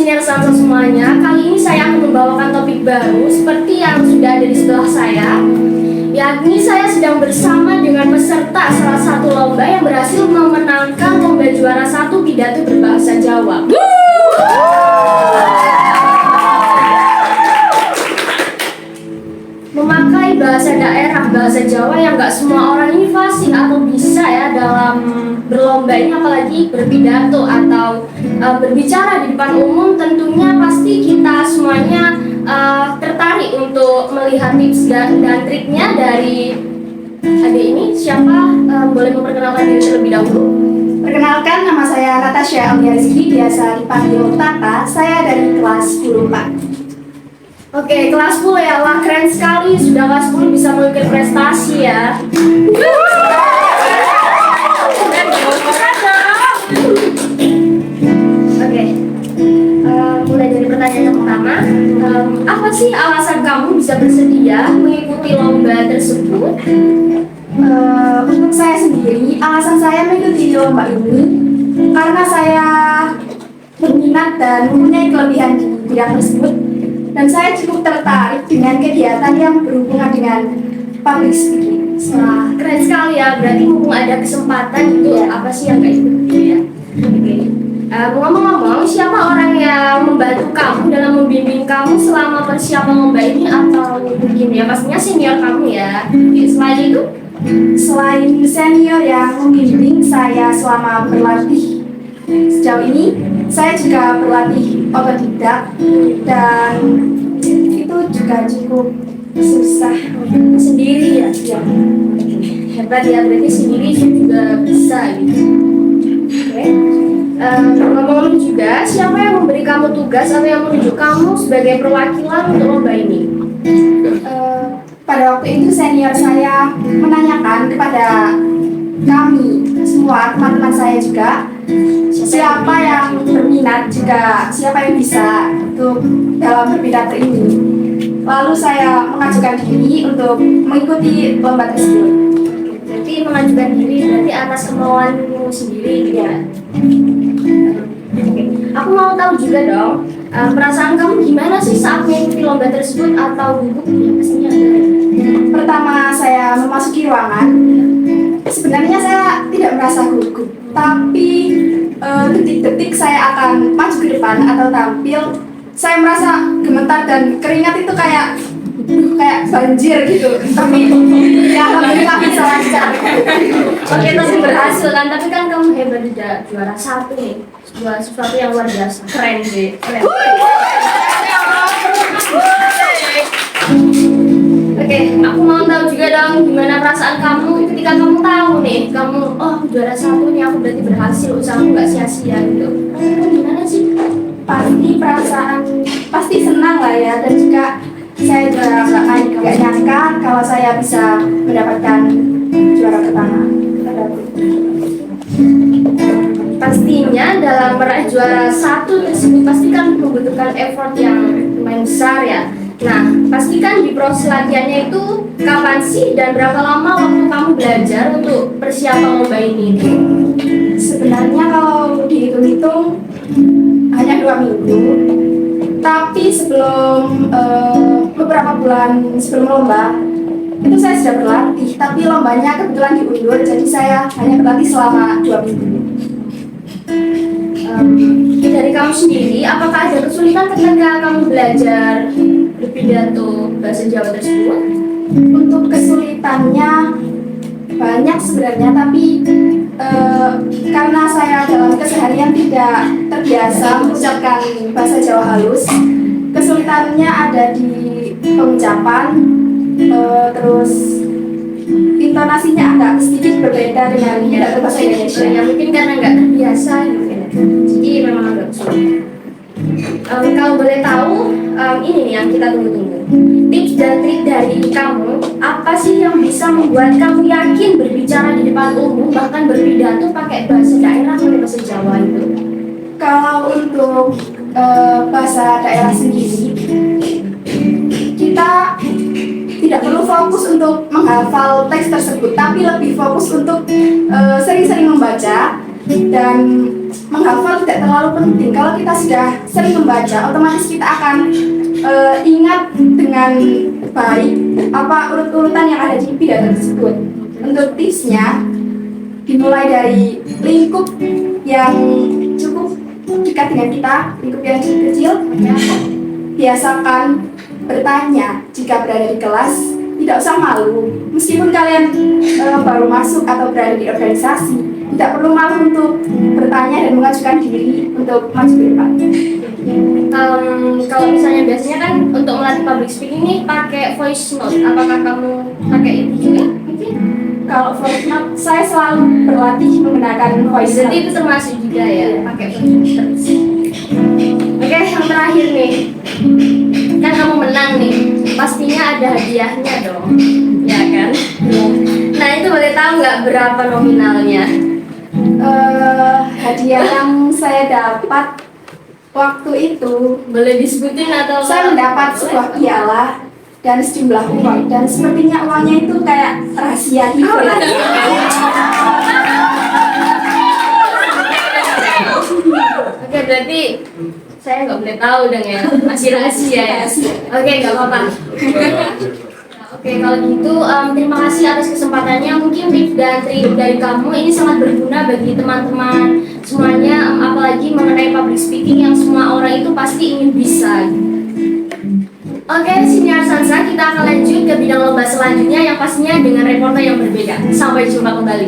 senior Samsa semuanya. Kali ini saya akan membawakan topik baru seperti yang sudah ada di sebelah saya. Yakni saya sedang bersama dengan peserta salah satu lomba yang berhasil memenangkan lomba juara 1 pidato berbahasa Jawa. Memakai bahasa daerah, bahasa Jawa yang gak semua orang ini fasih atau bisa ya dalam berlomba ini, apalagi berpidato atau berbicara di depan umum. Tentunya pasti kita semuanya tertarik untuk melihat tips dan triknya dari adik ini. Siapa boleh memperkenalkan diri terlebih dahulu? Perkenalkan, nama saya Natasha Aulia Rizky, biasa dipanggil Tata. Saya dari kelas 10 Pak. Oke, kelas 10 ya. Wah, keren sekali. Sudah kelas 10 bisa mengukir prestasi ya. Oke, mulai dari pertanyaan yang pertama. Apa sih alasan kamu bisa bersedia mengikuti lomba tersebut? Untuk saya sendiri, alasan saya mengikuti lomba ini karena saya berminat dan mempunyai kelebihan di bidang tersebut, dan saya cukup tertarik dengan kegiatan yang berhubungan dengan public speaking. Wah, keren sekali ya. Berarti mumpung ada kesempatan itu apa sih yang gak ikut ya? Oke. Ngomong-ngomong, siapa orang yang membantu kamu dalam membimbing kamu selama persiapan lomba ini, atau mungkin ya pastinya senior kamu ya? Selain itu? Selain senior yang membimbing saya selama berlatih sejauh ini, saya juga berlatih otodidak, dan itu juga cukup susah Sendiri ya? Ya. Hebat ya, berarti sendiri juga bisa gitu. Oke. Ngomong-ngomong juga, siapa yang memberi kamu tugas atau yang menunjuk kamu sebagai perwakilan untuk lomba ini? Pada waktu itu senior saya menanyakan kepada kami semua, teman-teman saya juga, siapa yang berminat, juga siapa yang bisa untuk dalam berpidato ini. Lalu saya mengajukan diri untuk mengikuti lomba tersebut. Berarti mengajukan diri berarti atas kemauanmu sendiri ya. Oke. Aku mau tahu juga dong, perasaan kamu gimana sih saat mengikuti lomba tersebut, atau gugup ya pastinya ada. Pertama saya memasuki ruangan, sebenarnya saya tidak merasa gugup, tapi detik-detik saya akan maju ke depan atau tampil, saya merasa gemetar dan keringat itu kayak banjir gitu. Tapi ya alhamdulillah bisa lancar. Oke, tapi berhasil kan? Tapi kan kamu hebat juga, juara 1 nih, sesuatu yang luar biasa, keren sih, keren. Oke, aku mau tahu juga dong gimana perasaan kamu ketika kamu tahu nih, kamu juara 1 nih, aku berarti berhasil, usahaku nggak sia-sia gitu. Gimana sih? Pasti senang lah ya, dan juga saya juga nggak nyangka kalau saya bisa mendapatkan juara pertama. Pastinya dalam meraih juara 1 tersebut pasti kan membutuhkan effort yang lumayan besar ya. Nah, pastikan di proses latihannya itu kapan sih dan berapa lama waktu kamu belajar untuk persiapan lomba ini? Sebenarnya kalau dihitung-hitung hanya 2 minggu, tapi sebelum beberapa bulan sebelum lomba itu saya sudah berlatih, tapi lombanya kebetulan diundur, jadi saya hanya berlatih selama 2 minggu. Dari kamu sendiri, apakah ada kesulitan ketika kamu belajar berpidato bahasa Jawa tersebut? Untuk kesulitannya banyak sebenarnya, tapi karena saya dalam keseharian tidak terbiasa mengucapkan bahasa Jawa halus, kesulitannya ada di pengucapan, terus intonasinya agak sedikit berbeda dengan pidato bahasa Indonesia. Ya mungkin karena nggak terbiasa gitu ya. Jadi memang agak sulit. Kalau boleh tahu, ini nih yang kita tunggu-tunggu. Tips dan trik dari kamu, apa sih yang bisa membuat kamu yakin berbicara di depan umum, bahkan berpidato pakai bahasa daerah atau bahasa Jawa itu? Kalau untuk bahasa daerah sendiri, kita tidak perlu fokus untuk menghafal teks tersebut, tapi lebih fokus untuk sering-sering membaca dan menghafal tidak terlalu penting. Kalau kita sudah sering membaca, otomatis kita akan ingat dengan baik apa urut-urutan yang ada di pidato tersebut. Untuk tipsnya, dimulai dari lingkup yang cukup dekat dengan kita, lingkup yang kecil. Biasakan bertanya jika berada di kelas, tidak usah malu. Meskipun kalian baru masuk atau berada di organisasi, tidak perlu malu untuk bertanya dan mengajukan diri untuk maju ke depan. Kalau misalnya biasanya kan untuk melatih public speaking ini pakai voice note, apakah kamu pakai itu juga? Mungkin. Kalau voice note, saya selalu berlatih menggunakan voice Jadi note. itu termasuk juga ya pakai voice note. Oke, yang terakhir nih, kan kamu menang nih, pastinya ada hadiahnya dong, ya kan? Nah itu boleh tahu nggak berapa nominalnya? Hadiah yang saya dapat waktu itu, Boleh disebutin atau saya mendapat sebuah piala dan sejumlah uang, dan sepertinya uangnya itu kayak rahasia gitu. Oke, berarti saya nggak boleh tahu dong ya, masih rahasia ya. Oke, nggak apa-apa. Oke, kalau gitu terima kasih atas kesempatannya. Mungkin tips dan trik dari kamu ini sangat berguna bagi teman-teman semuanya, apalagi mengenai public speaking yang semua orang itu pasti ingin bisa. Oke, Siniar Sansa, kita akan lanjut ke bidang lomba selanjutnya yang pastinya dengan reporter yang berbeda. Sampai jumpa kembali.